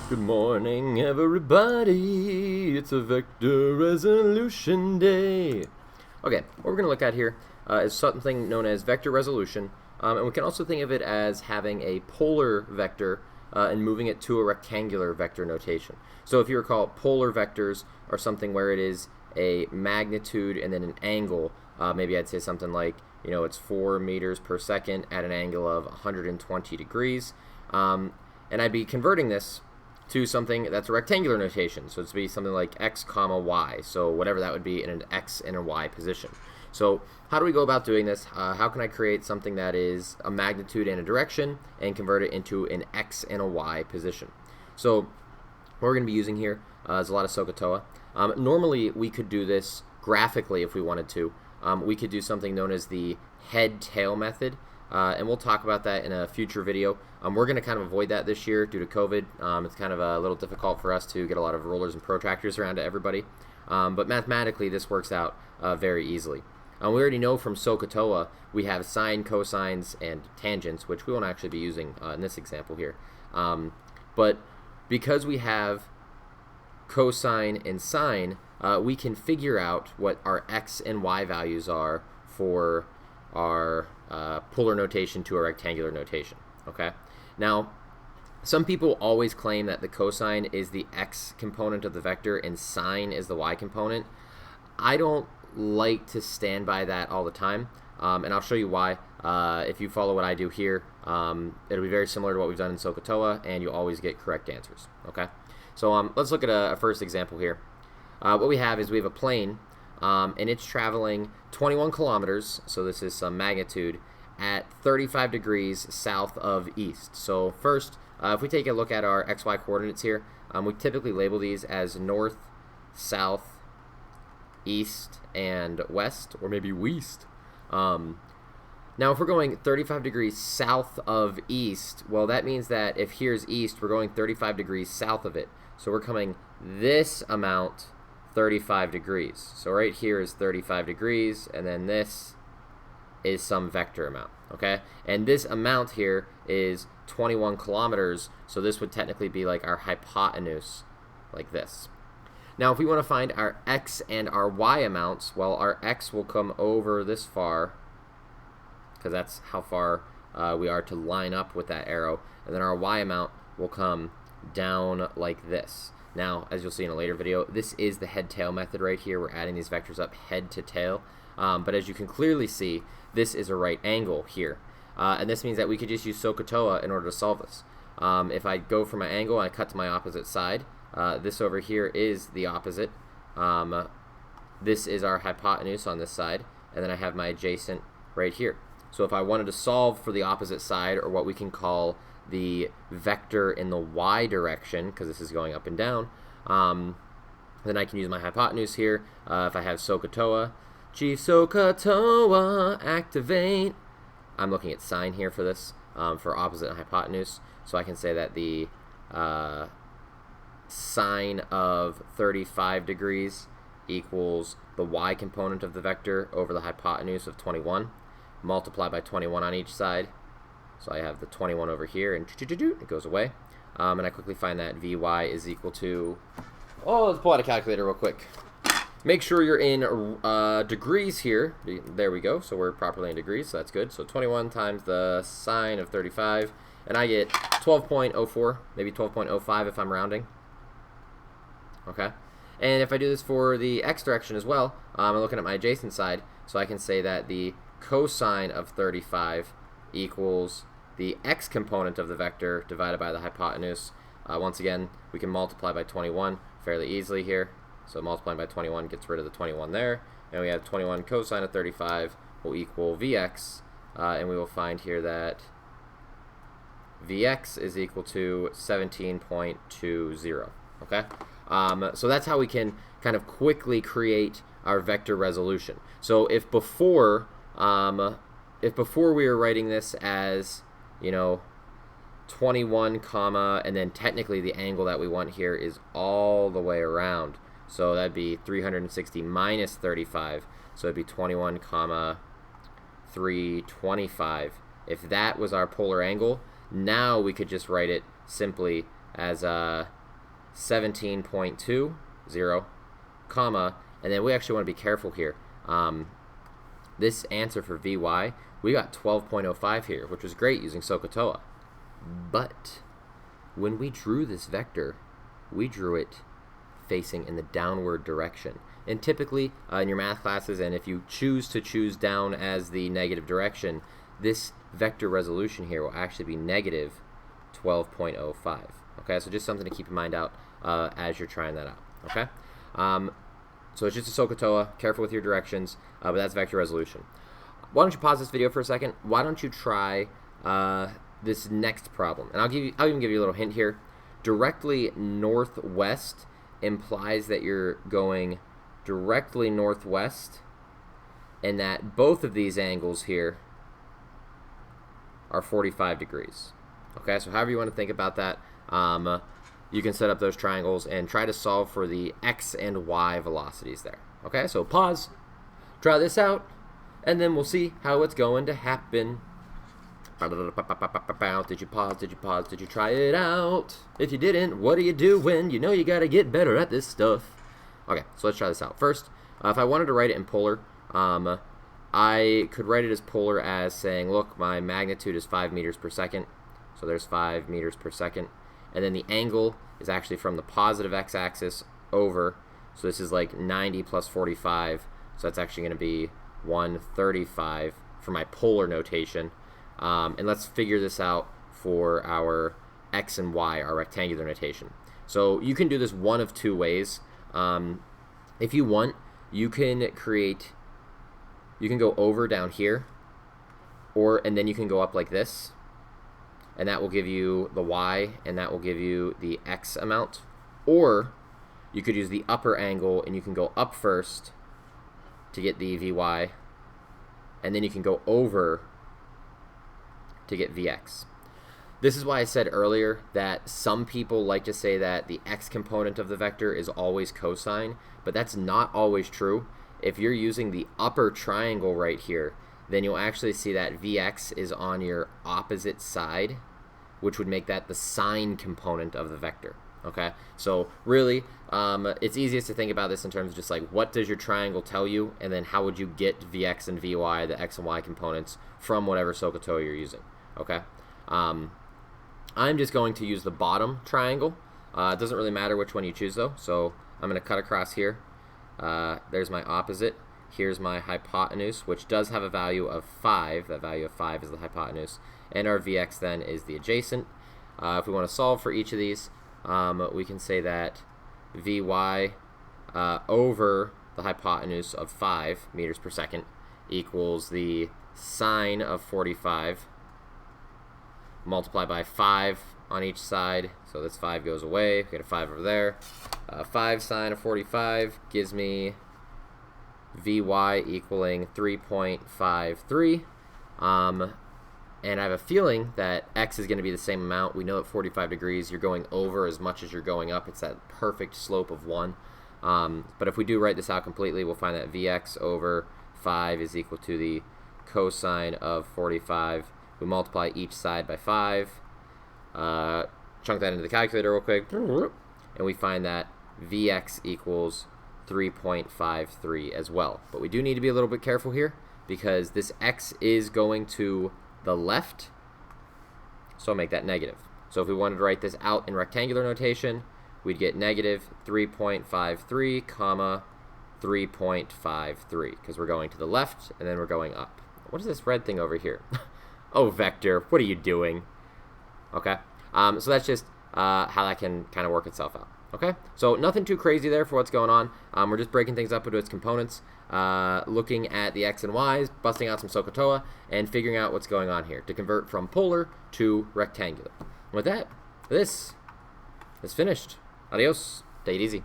Good morning, everybody. It's a vector resolution day. Okay, what we're going to look at here is something known as vector resolution, and we can also think of it as having a polar vector and moving it to a rectangular vector notation. So if you recall, polar vectors are something where it is a magnitude and then an angle. Maybe I'd say something like, it's 4 meters per second at an angle of 120 degrees. And I'd be converting this to something that's a rectangular notation. So it's be something like x comma y. So whatever that would be in an x and a y position. So how do we go about doing this? How can I create something that is a magnitude and a direction and convert it into an x and a y position? So what we're going to be using here is a lot of SOHCAHTOA. Normally we could do this graphically if we wanted to. We could do something known as the head-tail method. And we'll talk about that in a future video. We're going to kind of avoid that this year due to COVID. It's kind of a little difficult for us to get a lot of rollers and protractors around to everybody. But mathematically, this works out very easily. We already know from SOHCAHTOA we have sine, cosines, and tangents, which we won't actually be using in this example here. But because we have cosine and sine, we can figure out what our x and y values are for our polar notation to a rectangular notation. Okay. Now, some people always claim that the cosine is the x component of the vector and sine is the y component. I don't like to stand by that all the time, and I'll show you why. If you follow what I do here, it'll be very similar to what we've done in SOHCAHTOA, and you'll always get correct answers. Okay. So let's look at a first example here. What we have is we have a plane. And it's traveling 21 kilometers, so this is some magnitude, at 35 degrees south of east. So first, if we take a look at our xy coordinates here, we typically label these as north, south, east, and west, or maybe west. Now if we're going 35 degrees south of east, well that means that if here's east, we're going 35 degrees south of it. So we're coming this amount 35 degrees. So right here is 35 degrees, and then this is some vector amount, okay? And this amount here is 21 kilometers, so this would technically be like our hypotenuse, like this. Now, if we want to find our x and our y amounts, well, our x will come over this far, because that's how far we are to line up with that arrow, and then our y amount will come down like this. Now, as you'll see in a later video, this is the head-tail method right here. We're adding these vectors up head to tail. But as you can clearly see, this is a right angle here. And this means that we could just use SOHCAHTOA in order to solve this. If I go for my angle and I cut to my opposite side, this over here is the opposite. This is our hypotenuse on this side, and then I have my adjacent right here. So if I wanted to solve for the opposite side, or what we can call the vector in the y direction, because this is going up and down, then I can use my hypotenuse here. If I have SOHCAHTOA, Chief SOHCAHTOA, activate. I'm looking at sine here for this, for opposite and hypotenuse. So I can say that the sine of 35 degrees equals the y component of the vector over the hypotenuse of 21, multiply by 21 on each side. So I have the 21 over here, and it goes away. And I quickly find that Vy is equal to, let's pull out a calculator real quick. Make sure you're in degrees here. There we go. So we're properly in degrees, so that's good. So 21 times the sine of 35, and I get 12.04, maybe 12.05 if I'm rounding. Okay. And if I do this for the x direction as well, I'm looking at my adjacent side, so I can say that the cosine of 35 equals the x component of the vector divided by the hypotenuse. Once again, we can multiply by 21 fairly easily here. So multiplying by 21 gets rid of the 21 there. And we have 21 cosine of 35 will equal Vx. And we will find here that Vx is equal to 17.20. Okay? So that's how we can kind of quickly create our vector resolution. So if before we were writing this as, 21 comma, and then technically the angle that we want here is all the way around. So that'd be 360 minus 35. So it'd be 21 comma 325. If that was our polar angle, now we could just write it simply as 17.20, comma, and then we actually want to be careful here. This answer for Vy, we got 12.05 here, which was great using SOHCAHTOA. But when we drew this vector, we drew it facing in the downward direction. And typically in your math classes, and if you choose to choose down as the negative direction, this vector resolution here will actually be negative 12.05. Okay, so just something to keep in mind out as you're trying that out. Okay, so it's just a SOHCAHTOA. Careful with your directions, but that's vector resolution. Why don't you pause this video for a second? Why don't you try this next problem? And I'll even give you a little hint here. Directly northwest implies that you're going directly northwest, and that both of these angles here are 45 degrees. Okay, so however you want to think about that, you can set up those triangles and try to solve for the x and y velocities there. Okay, so pause, try this out, and then we'll see how it's going to happen. Did you pause? Did you pause? Did you try it out? If you didn't, what are you doing? You know you gotta get better at this stuff. Okay, so let's try this out. First, if I wanted to write it in polar, I could write it as polar as saying, look, my magnitude is 5 meters per second. So there's 5 meters per second. And then the angle is actually from the positive x-axis over. So this is like 90 plus 45. So that's actually going to be 135 for my polar notation. And let's figure this out for our x and y, our rectangular notation. So you can do this one of two ways. If you want, you can go over down here, and then you can go up like this, and that will give you the y, and that will give you the x amount. Or you could use the upper angle, and you can go up first to get the Vy, and then you can go over to get Vx. This is why I said earlier that some people like to say that the x component of the vector is always cosine, but that's not always true. If you're using the upper triangle right here, then you'll actually see that Vx is on your opposite side, which would make that the sine component of the vector. Okay, so really, it's easiest to think about this in terms of just like, what does your triangle tell you, and then how would you get Vx and Vy, the x and y components, from whatever SOHCAHTOA you're using. Okay, I'm just going to use the bottom triangle. It doesn't really matter which one you choose though, so I'm going to cut across here. There's my opposite. Here's my hypotenuse, which does have a value of 5. That value of 5 is the hypotenuse. And our Vx then is the adjacent. If we want to solve for each of these, we can say that Vy over the hypotenuse of 5 meters per second equals the sine of 45 multiplied by 5 on each side. So this 5 goes away. We get a 5 over there. 5 sine of 45 gives me Vy equaling 3.53. And I have a feeling that x is going to be the same amount. We know at 45 degrees you're going over as much as you're going up. It's that perfect slope of 1. But if we do write this out completely, we'll find that Vx over 5 is equal to the cosine of 45. We multiply each side by 5. Chunk that into the calculator real quick. And we find that Vx equals 3.53 as well. But we do need to be a little bit careful here, because this x is going to the left, so I'll make that negative. So if we wanted to write this out in rectangular notation, we'd get negative 3.53 comma 3.53, because we're going to the left and then we're going up. What is this red thing over here? Oh, vector, what are you doing? Okay, so that's just how that can kind of work itself out. Okay, so nothing too crazy there for what's going on. We're just breaking things up into its components, looking at the x and y's, busting out some SOHCAHTOA, and figuring out what's going on here to convert from polar to rectangular. And with that, this is finished. Adios. Take it easy.